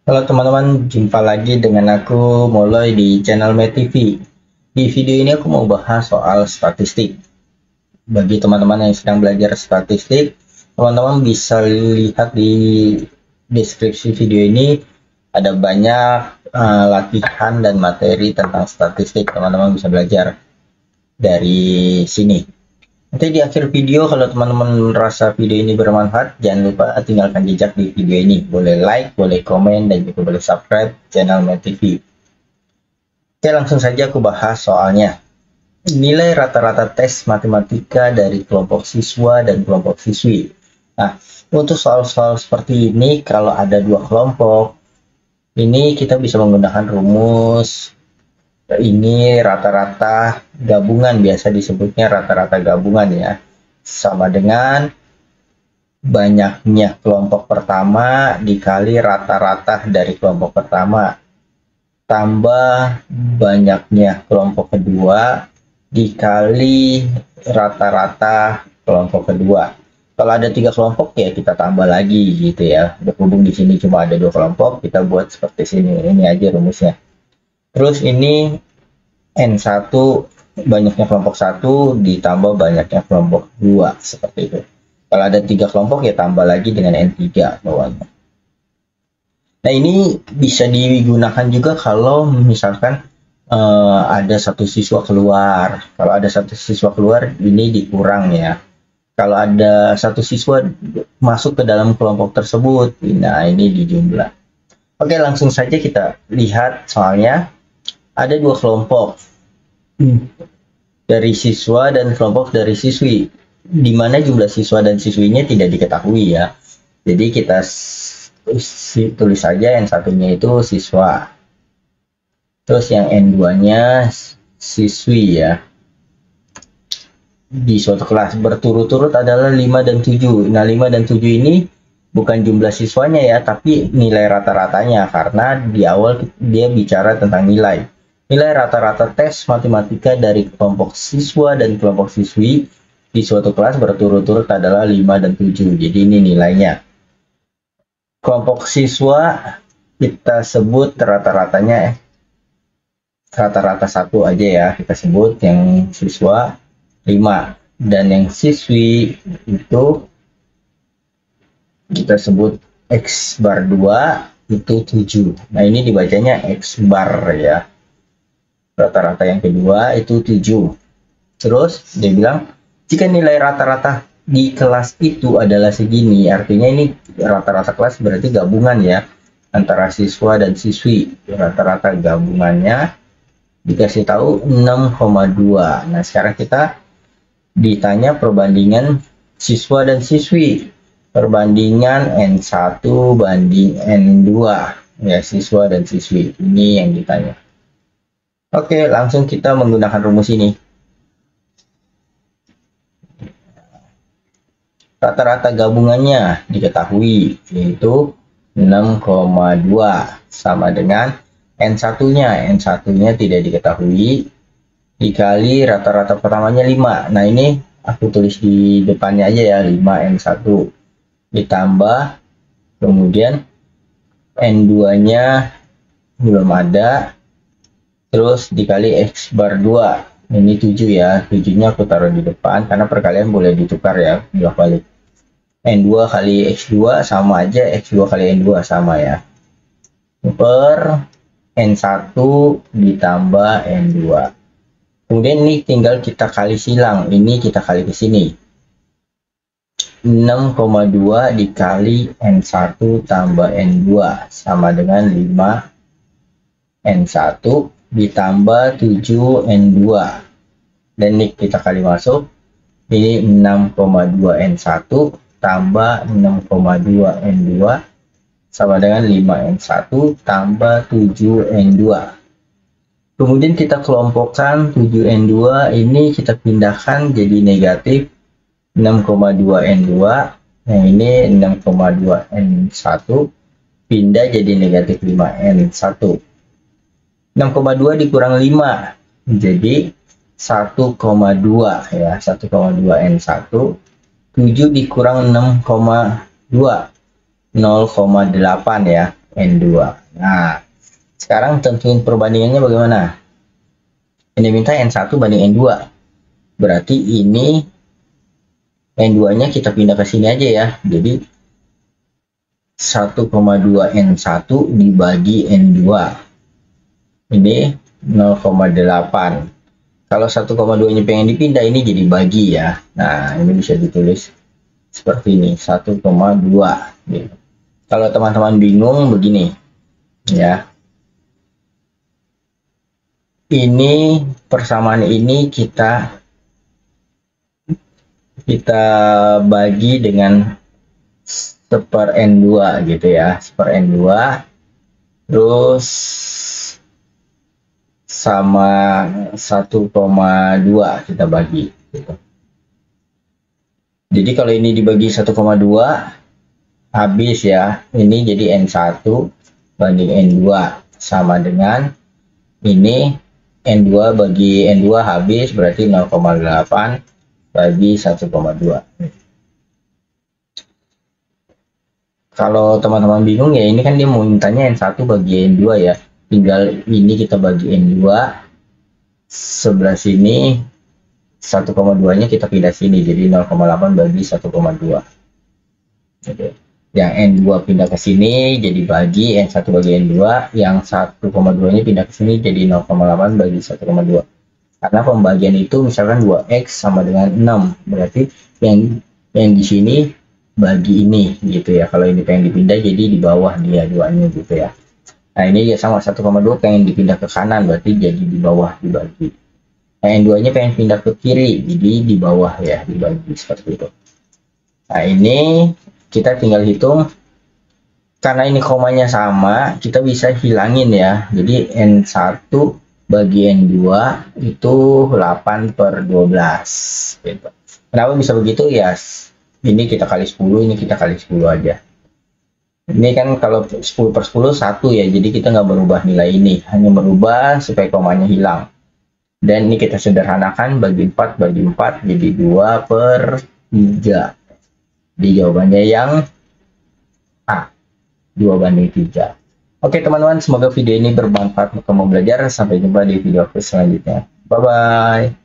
Halo teman-teman, jumpa lagi dengan aku Molloy di channel MedTV. Di video ini aku mau bahas soal statistik. Bagi teman-teman yang sedang belajar statistik, teman-teman bisa lihat di deskripsi video ini ada banyak latihan dan materi tentang statistik. Teman-teman bisa belajar dari sini. Nanti di akhir video, kalau teman-teman merasa video ini bermanfaat, jangan lupa tinggalkan jejak di video ini. Boleh like, boleh komen, dan juga boleh subscribe channel MedTV. Oke, langsung saja aku bahas soalnya. Nilai rata-rata tes matematika dari kelompok siswa dan kelompok siswi. Nah, untuk soal-soal seperti ini, kalau ada dua kelompok, ini kita bisa menggunakan rumus. Ini rata-rata gabungan, biasa disebutnya rata-rata gabungan ya, sama dengan banyaknya kelompok pertama dikali rata-rata dari kelompok pertama tambah banyaknya kelompok kedua dikali rata-rata kelompok kedua. Kalau ada 3 kelompok ya kita tambah lagi gitu ya. Berhubung di sini cuma ada 2 kelompok, kita buat seperti sini. Ini aja rumusnya. Terus ini N1 banyaknya kelompok 1 ditambah banyaknya kelompok 2 seperti itu. Kalau ada 3 kelompok ya tambah lagi dengan N3 bawahnya. Nah, ini bisa digunakan juga kalau misalkan ada satu siswa keluar. Kalau ada satu siswa keluar ini dikurang ya. Kalau ada satu siswa masuk ke dalam kelompok tersebut, nah ini dijumlah. Oke, langsung saja kita lihat soalnya. Ada 2 kelompok dari siswa dan kelompok dari siswi, di mana jumlah siswa dan siswinya tidak diketahui ya. Jadi kita tulis saja yang satunya itu siswa, terus yang N2-nya siswi ya. Di suatu kelas berturut-turut adalah 5 dan 7. Nah, 5 dan 7 ini bukan jumlah siswanya ya, tapi nilai rata-ratanya, karena di awal dia bicara tentang nilai. Nilai rata-rata tes matematika dari kelompok siswa dan kelompok siswi di suatu kelas berturut-turut adalah 5 dan 7. Jadi ini nilainya. Kelompok siswa kita sebut rata-ratanya rata-rata 1 aja ya. Kita sebut yang siswa 5. Dan yang siswi itu kita sebut X bar 2 itu 7. Nah, ini dibacanya X bar ya. Rata-rata yang kedua itu 7. Terus dia bilang jika nilai rata-rata di kelas itu adalah segini, artinya ini rata-rata kelas berarti gabungan ya antara siswa dan siswi. Rata-rata gabungannya dikasih tahu 6,2. Nah, sekarang kita ditanya perbandingan siswa dan siswi. Perbandingan N1 banding N2 ya, siswa dan siswi. Ini yang ditanya. Oke, langsung kita menggunakan rumus ini. Rata-rata gabungannya diketahui, yaitu 6,2 sama dengan N1-nya. N1-nya tidak diketahui, dikali rata-rata pertamanya 5. Nah, ini aku tulis di depannya aja ya, 5N1. Ditambah, kemudian N2-nya belum ada, terus dikali X bar 2. Ini 7 ya, 7-nya aku taruh di depan karena perkalian boleh ditukar ya, bolak-balik. N2 kali X2 sama aja, X2 kali N2 sama ya. Per N1 ditambah N2. Kemudian ini tinggal kita kali silang, ini kita kali ke sini. 6,2 dikali N1 tambah N2 sama dengan 5N1 ditambah 7N2. Dan ini kita kali masuk. Ini 6,2N1 tambah 6,2N2 sama dengan 5N1 tambah 7N2. Kemudian kita kelompokkan 7N2 ini kita pindahkan jadi negatif 6,2N2. Yang ini 6,2N1 pindah jadi negatif 5N1. 6,2 dikurang 5 jadi 1,2 ya, 1,2N1. 7 dikurang 6,2 0,8 ya. N2. Nah, sekarang tentuin perbandingannya bagaimana? Ini minta N1 banding N2. Berarti ini N2-nya kita pindah ke sini aja ya. Jadi 1,2 N1 dibagi N2. Ini 0,8. Kalau 1,2-nya pengen dipindah, ini jadi bagi ya. Nah, ini bisa ditulis seperti ini, 1,2. Gitu. Kalau teman-teman bingung begini ya. Ini persamaan ini kita bagi dengan seper N2 gitu ya, seper N2 terus sama 1,2 kita bagi gitu. Jadi kalau ini dibagi 1,2 habis ya, ini jadi N1 banding N2 sama dengan ini N2 bagi N2 habis, berarti 0,8 bagi 1,2. Kalau teman-teman bingung ya, ini kan dia mau mintanya N1 bagi N2 ya, tinggal ini kita bagi N2, sebelah sini 1,2 nya kita pindah sini, jadi 0,8 bagi 1,2. Oke. Yang N2 pindah ke sini jadi bagi N1 bagi N2, yang 1,2 nya pindah ke sini jadi 0,8 bagi 1,2. Karena pembagian itu misalkan 2x sama dengan 6, berarti yang di sini bagi ini gitu ya. Kalau ini pengen dipindah jadi di bawah dia duanya gitu ya. Nah ini ya sama 1,2 pengen dipindah ke kanan, berarti jadi di bawah dibagi. Nah yang 2 nya pengen pindah ke kiri, jadi di bawah ya dibagi seperti itu. Nah ini kita tinggal hitung, karena ini komanya sama kita bisa hilangin ya. Jadi N1 bagi N2 itu 8/12 gitu. Kenapa bisa begitu ya? Ini kita kali 10, ini kita kali 10 aja. Ini kan kalau 10/10 1 ya, jadi kita nggak berubah nilai ini, hanya berubah supaya komanya hilang. Dan ini kita sederhanakan, bagi 4 bagi 4 jadi 2/3. Di jawabannya yang A, 2/3. Oke teman-teman, semoga video ini bermanfaat untuk kamu belajar. Sampai jumpa di video selanjutnya. Bye bye.